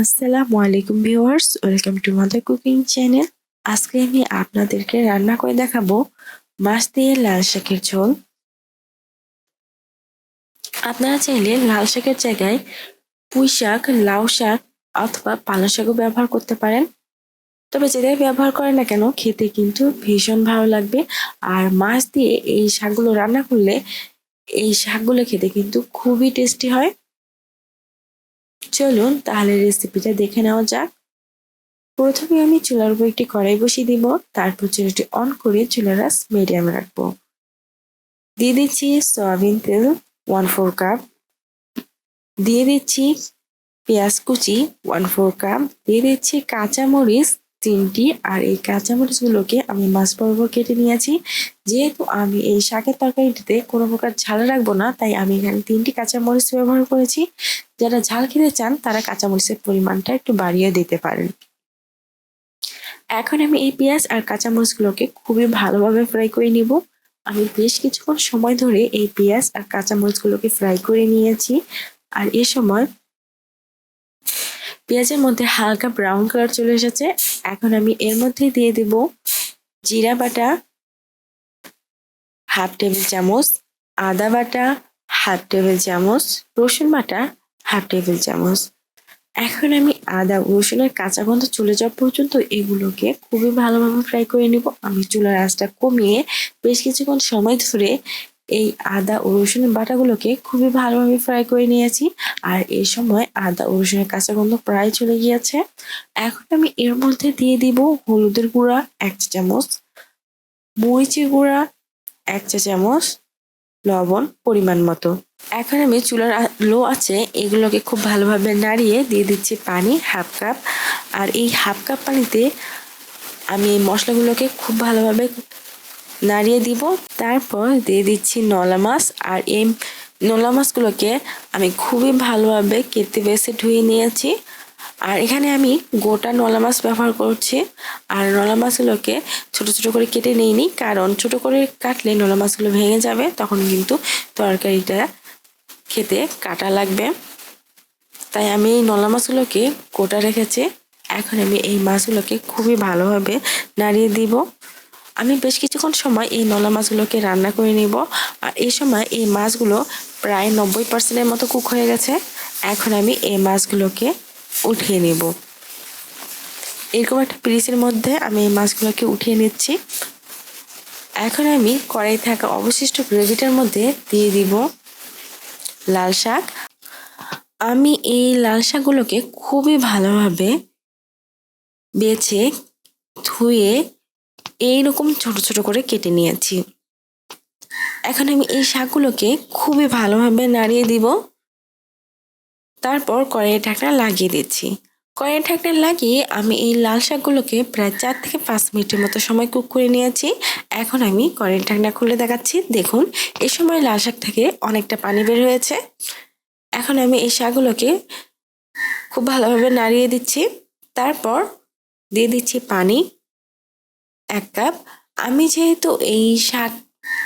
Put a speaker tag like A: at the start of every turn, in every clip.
A: আসসালামু আলাইকুম viewers, welcome to mother cooking channel. আজকে আমি আপনাদেরকে রান্না করে দেখাবো মাছ দিয়ে লাল শাকের ঝোল। আপনারা চাইলে লাল শাকের জায়গায় পুঁই শাক, লাউ শাক অথবা পালং শাকও ব্যবহার করতে পারেন। তবে যেটাই ব্যবহার করেন না কেন খেতে কিন্তু ভীষণ ভালো লাগবে। আর মাছ দিয়ে এই শাকগুলো রান্না করলে এই শাকগুলো খেতে কিন্তু খুবই টেস্টি হয়। চলুন তাহলে রেসিপিটা দেখে নেওয়া যাক। প্রথমে আমি চুলার উপর একটি কড়াই বসিয়ে দিব, তারপর চুলাটি অন করে চুলার আঁচ মিডিয়ামে রাখবো। দিয়ে দিচ্ছি সয়াবিন তেল 1/4 কাপ, দিয়ে দিচ্ছি পেঁয়াজ কুচি 1/4 কাপ, দিয়ে দিচ্ছি কাঁচামরিচ 3টি। আর এই কাঁচামরিচগুলোকে আমি মাছ বরাবর কেটে নিয়েছি। যেহেতু আমি এই শাকের তরকারিটিতে কোনো প্রকার ঝাল রাখবো না, তাই আমি এখানে 3টি কাঁচামরিচ ব্যবহার করেছি। যারা ঝাল খেতে চান তারা কাঁচামরিচের পরিমাণটা একটু বাড়িয়ে দিতে পারেন। এখন আমি এই পেঁয়াজ আর কাঁচামরিচগুলোকে খুবই ভালোভাবে ফ্রাই করে নিব। আমি বেশ কিছুক্ষণ সময় ধরে এই পেঁয়াজ আর কাঁচামরিচগুলোকে ফ্রাই করে নিয়েছি। আর এ সময় পেঁয়াজের মধ্যে হালকা ব্রাউন কালার চলে এসেছে। এখন আমি এর মধ্যে দিয়ে দেব জিরা বাটা 1/2 টেবিল চামচ, আদা বাটা 1/2 টেবিল চামচ, রসুন বাটা 1/2 টেবিল চামচ। এখন আমি আদা রসুনের কাঁচা গন্ধ চলে যাওয়া পর্যন্ত এগুলোকে খুবই ভালোভাবে ফ্রাই করে নিব। আমি চুলার আঁচটা কমিয়ে বেশ কিছুক্ষণ সময় ধরে এই আদা ও রসুনের বাটাগুলোকে খুবই ভালোভাবে ফ্রাই করে নিয়েছি। আর এই সময় আদা ও রসুনের কাঁচা গন্ধ প্রায় চলে গিয়েছে। এখন আমি এর মধ্যে দিয়ে দিব হলুদের গুঁড়া 1 চা চামচ, মরিচের গুঁড়া 1 চা চামচ, লবণ পরিমাণ মতো। এখন আমি চুলার লো আছে এগুলোকে খুব ভালোভাবে নাড়িয়ে দিয়ে দিচ্ছি পানি 1/2 কাপ। আর এই 1/2 কাপ পানিতে আমি এই মশলাগুলোকে খুব ভালোভাবে নাড়িয়ে দিব। তারপর দিয়ে দিচ্ছি নলা মাছ। আর এই নলা মাছগুলোকে আমি খুবই ভালোভাবে কেটে বেছে ধুয়ে নিয়েছি। আর এখানে আমি গোটা নলা মাছ ব্যবহার করছি। আর নলা মাছগুলোকে ছোট ছোট করে কেটে নিইনি, কারণ ছোট করে কাটলে নলা মাছগুলো ভেঙে যাবে, তখন কিন্তু তরকারিটা খেতে কাটা লাগবে। তাই আমি এই নলা মাছগুলোকে গোটা রেখেছি। এখন আমি এই মাছগুলোকে খুবই ভালোভাবে নাড়িয়ে দিব। আমি বেশ কিছুক্ষণ সময় এই নলা মাছগুলোকে রান্না করে নিব। আর এই সময় এই মাছগুলো প্রায় 90% মতো কুক হয়ে গেছে। এখন আমি এই মাছগুলোকে উঠিয়ে নিব। এরকম একটা পিরিচের মধ্যে আমি এই মাছগুলোকে উঠিয়ে নিচ্ছি। এখন আমি কড়াই থাকা অবশিষ্ট গ্রেভিটার মধ্যে দিয়ে দিব লাল শাক। আমি এই লাল শাকগুলোকে খুবই ভালোভাবে বেছে ধুয়ে এইরকম ছোট ছোট করে কেটে নিয়েছি। এখন আমি এই শাকগুলোকে খুবই ভালোভাবে নাড়িয়ে দিব। তারপর কড়াইয়ের ঢাকনা লাগিয়ে দিচ্ছি। কড়াইয়ের ঢাকনা লাগিয়ে আমি এই লাল শাকগুলোকে প্রায় 4 থেকে 5 মিনিটের মতো সময় কুক করে নিয়েছি। এখন আমি কড়াইয়ের ঢাকনা খুলে দেখাচ্ছি। দেখুন, এই সময় লাল শাক থেকে অনেকটা পানি বের হয়েছে। এখন আমি এই শাকগুলোকে খুব ভালোভাবে নাড়িয়ে দিচ্ছি। তারপর দিয়ে দিচ্ছি পানি 1 কাপ। আমি যেহেতু এই শাক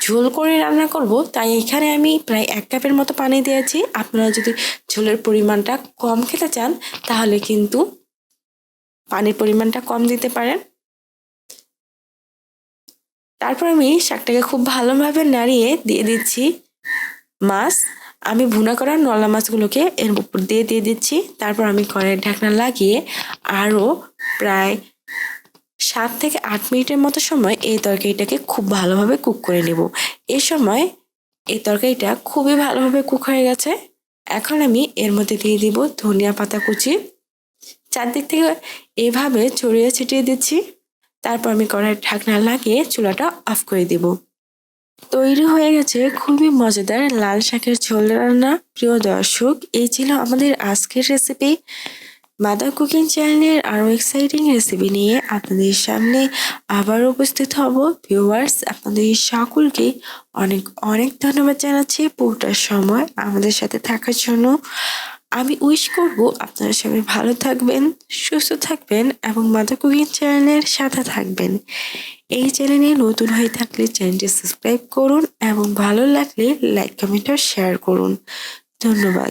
A: ঝোল করে রান্না করব, তাই এখানে আমি প্রায় 1 কাপের মতো পানি দিয়েছি। আপনারা যদি ঝোলের পরিমাণটা কম খেতে চান তাহলে কিন্তু পানির পরিমাণটা কম দিতে পারেন। তারপর আমি শাকটাকে খুব ভালোভাবে নাড়িয়ে দিয়ে দিচ্ছি মাছ। আমি ভুনা করা নলা মাছগুলোকে এর উপর দিয়ে দিচ্ছি। তারপর আমি কড়াইয়ের ঢাকনা লাগিয়ে আরও প্রায় 7 থেকে 8 মিনিটের মতো সময় এই তরকারিটাকে খুব ভালোভাবে কুক করে নেব। এই সময় এই তরকারিটা খুবই ভালোভাবে কুক হয়ে গেছে। এখন আমি এর মধ্যে দিয়ে দিব ধনিয়া পাতা কুচি। চারদিক থেকে এভাবে ছড়িয়ে ছিটিয়ে দিচ্ছি। তারপর আমি কড়াইয়ের ঢাকনা লাগিয়ে চুলাটা অফ করে দিব। তৈরি হয়ে গেছে খুবই মজাদার লাল শাকের ঝোল রান্না। প্রিয় দর্শক, এই ছিল আমাদের আজকের রেসিপি। মাদার কুকিং চ্যানেলের আরও এক্সাইটিং রেসিপি নিয়ে আপনাদের সামনে আবার উপস্থিত হব। ভিউয়ার্স, আপনাদের সকলকে অনেক অনেক ধন্যবাদ জানাচ্ছি পুরোটা সময় আমাদের সাথে থাকার জন্য। আমি উইশ করব আপনারা সবাই ভালো থাকবেন, সুস্থ থাকবেন এবং মাদার কুকিং চ্যানেলের সাথে থাকবেন। এই চ্যানেলে নতুন হয়ে থাকলে চ্যানেলটি সাবস্ক্রাইব করুন এবং ভালো লাগলে লাইক, কমেন্ট ও শেয়ার করুন। ধন্যবাদ।